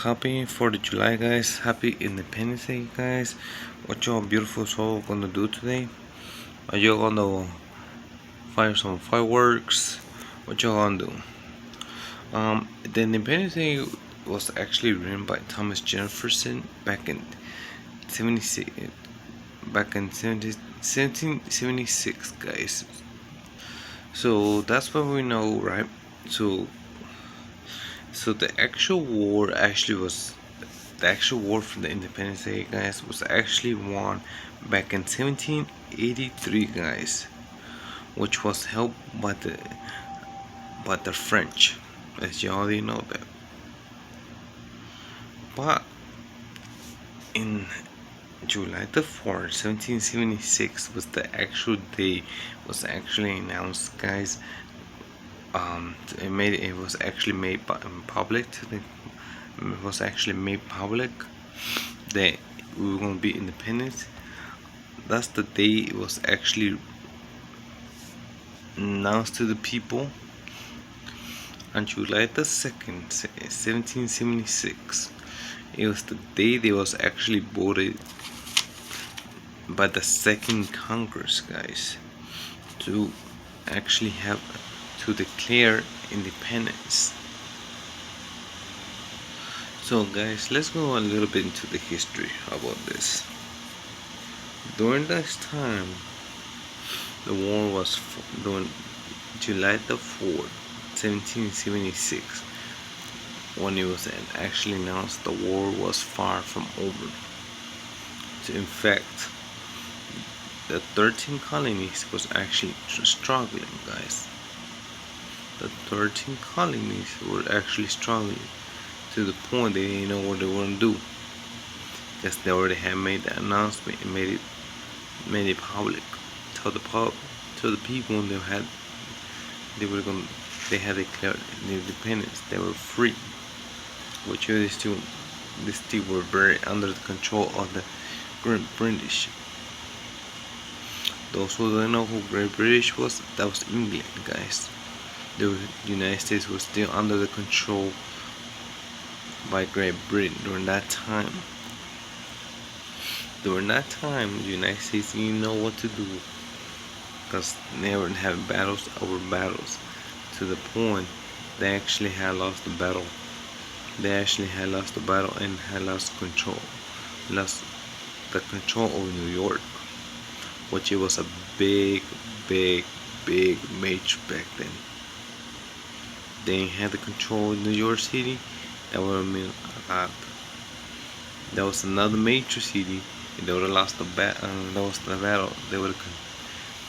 Happy 4th of July, guys. Happy Independence Day, guys. What y'all beautiful soul gonna do today? Are you gonna fire some fireworks? What y'all gonna do? The Independence Day was actually written by Thomas Jefferson back in 76, back in 1776, guys. So that's what we know, right? So, so the actual war for the Independence Day, guys, was actually won back in 1783, guys, which was helped by the French, as you already know that. But in July the 4th, 1776 was the actual day was actually announced, guys. It was actually made public it was actually made public that we were gonna be independent. That's the day it was actually announced to the people. On July the 2nd, 1776, it was the day they was actually voted by the Second Congress, guys, to actually have to declare independence. So, guys, let's go a little bit into the history about this. During this time, the war was during July the 4th, 1776, when it was actually announced the war was far from over. So in fact, the 13 colonies was actually struggling, guys. The 13 colonies were actually struggling to the point they didn't know what they were gonna do, because they already had made the announcement and made it public. Tell the people they had declared independence. They were free, which these two were very under the control of the Great British. Those who don't know who Great British was, that was England, guys. The United States was still under the control by Great Britain during that time. During that time, the United States didn't know what to do, because they were having battles over battles, to the point they actually had lost the battle. They actually had lost the battle and had lost the control over New York, which it was a big major back then. They had the control of New York City. That would have mean a lot. That was another major city. They would have lost the battle. They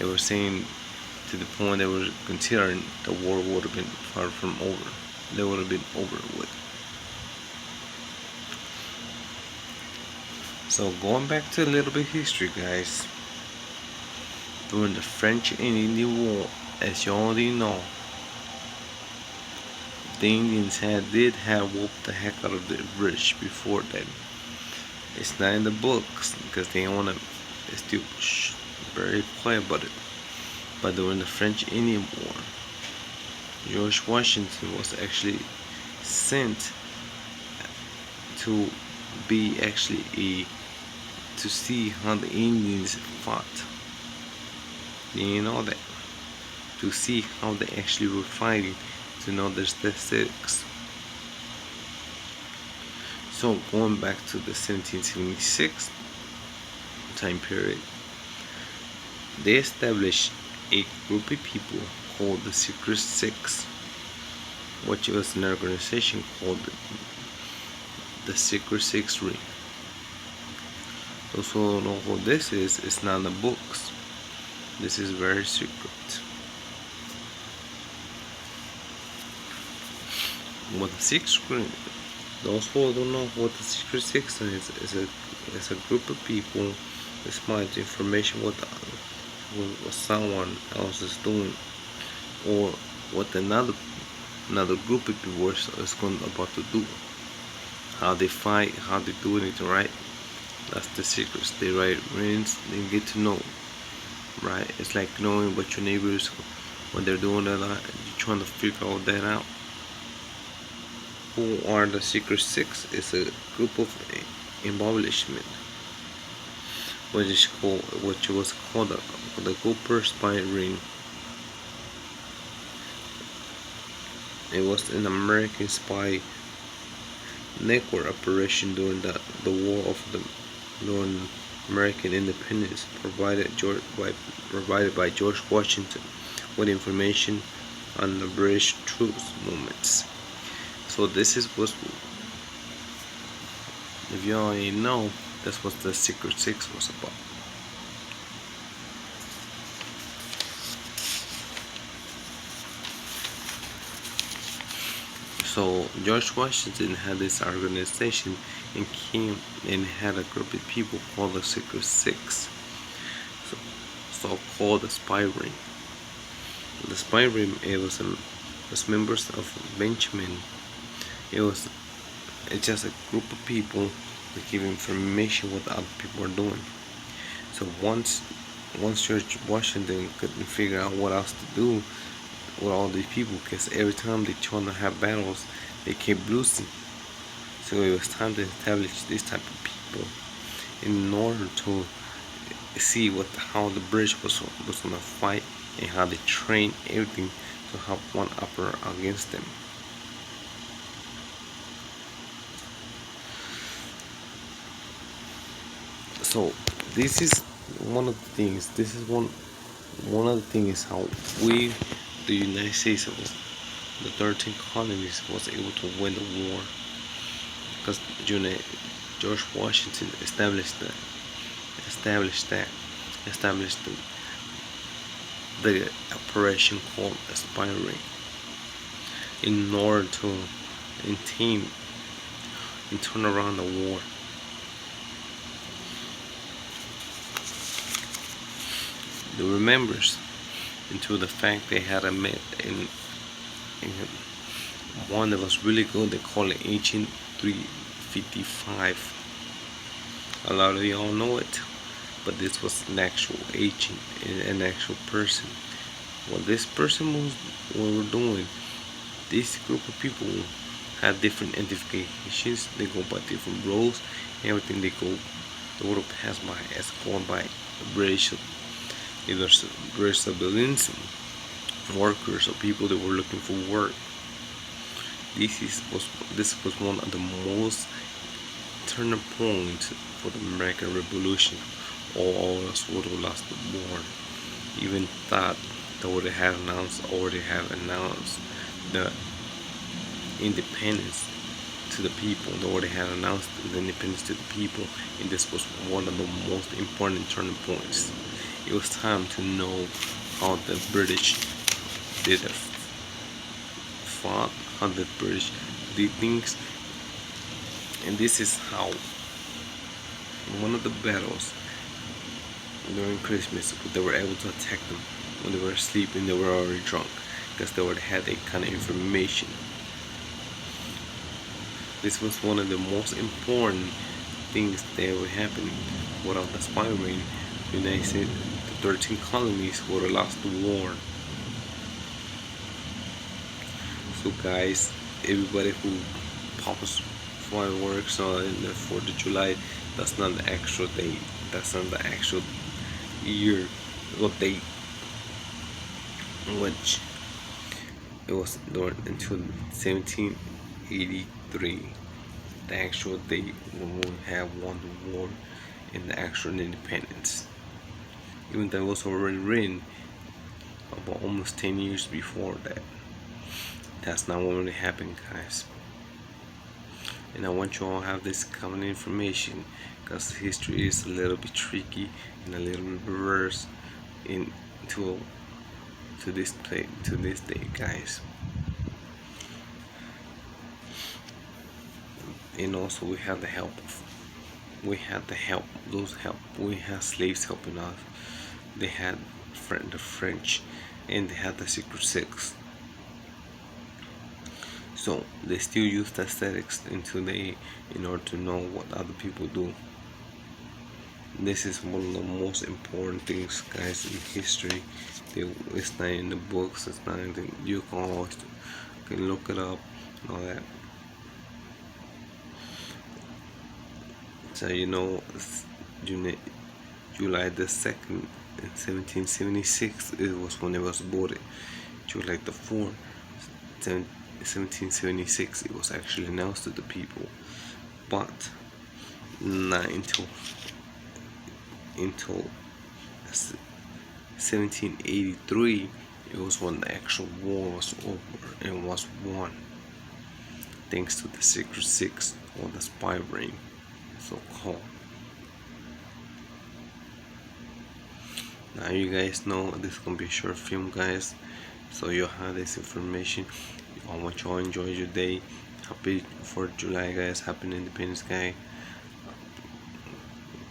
were saying, to the point they were considering the war would have been far from over. They would have been over with. So going back to a little bit of history, guys. During the French and Indian War, as you already know, the Indians did have whooped the heck out of the British before that. It's not in the books because they don't want to. It's still very quiet about it. But during the French-Indian War, George Washington was actually sent to be to see how the Indians fought. You know that, to see how they actually were fighting, to know their statistics. So going back to the 1776 time period, they established a group of people called the Secret Six, which was an organization called the Secret Six Ring. Those who don't know who this is, it's not in the books. This is very secret. What the Six Ring, those who don't know what the Secret Six is a group of people that finds information what someone else is doing, or what another group of people is about to do. How they fight, how they do it right. That's the secrets. They write rings, they get to know. Right? It's like knowing what your neighbors, what they're doing, you're trying to figure all that out. Who are the Secret Six? Is a group of establishment which was called the Cooper Spy Ring. It was an American spy network operation during the War of the Northern American Independence, provided by George Washington with information on the British troops movements. So this is what, if you already know, that's what the Secret Six was about. So George Washington had this organization and came and had a group of people called the Secret Six, so called the Spy Ring. The Spy Ring, it was members of Benjamin. It's just a group of people that give information what the other people are doing. So once George Washington couldn't figure out what else to do with all these people, because every time they try to have battles, they kept losing. So it was time to establish this type of people in order to see how the British was gonna fight and how they train everything to have one upper against them. So this is one of the things. This is one of the things is how the United States, the 13 colonies, was able to win the war, because George Washington established the operation called a Spy Ring in order to turn around the war. The remembers into the fact they had a myth in one that was really good. They call it Ancient 355. A lot of y'all know it, but this was an actual agent, an actual person. What this person were doing, this group of people had different identifications. They go by different roles. Everything they would have passed by as called by British, either British civilians, workers, or people that were looking for work. This was one of the most turning points for the American Revolution. All of us would have lost the war. Even thought they already have announced the independence to the people. They already had announced the independence to the people, and this was one of the most important turning points. It was time to know how the British did fought, how the British did things, and this is how one of the battles during Christmas, they were able to attack them when they were sleeping. They were already drunk because they already had that kind of information. This was one of the most important things that were happening. Without the Spy Ring, the United States, the 13 colonies would have lost the war. So guys, everybody who pops fireworks on the 4th of July, that's not the actual date. That's not the actual year or date, which it was during until 1783, the actual date when we have won the war and the actual independence. Even though it was already written about almost 10 years before that. That's not what really happened, guys. And I want you all to have this common information, because history is a little bit tricky and a little bit reverse to this day, guys. And also we had we had slaves helping us. They had the French, and they had the Secret Six. So they still use the aesthetics until in order to know what other people do. This is one of the most important things, guys, in history. It's not in the books. It's not in you can look it up and all that. But July the 2nd in 1776, it was when it was voted. July the 4th, 1776, it was actually announced to the people. But not until 1783, it was when the actual war was over and was won, thanks to the Secret Six, or the spy ring, so called. Now you guys know this is gonna be a short film, guys, so you'll have this information. I want you all enjoy your day. Happy 4th of July, guys. Happy Independence Day.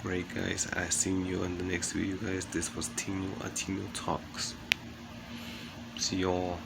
Great, guys. I seen you in the next video, guys. This was Tino Talks. See y'all.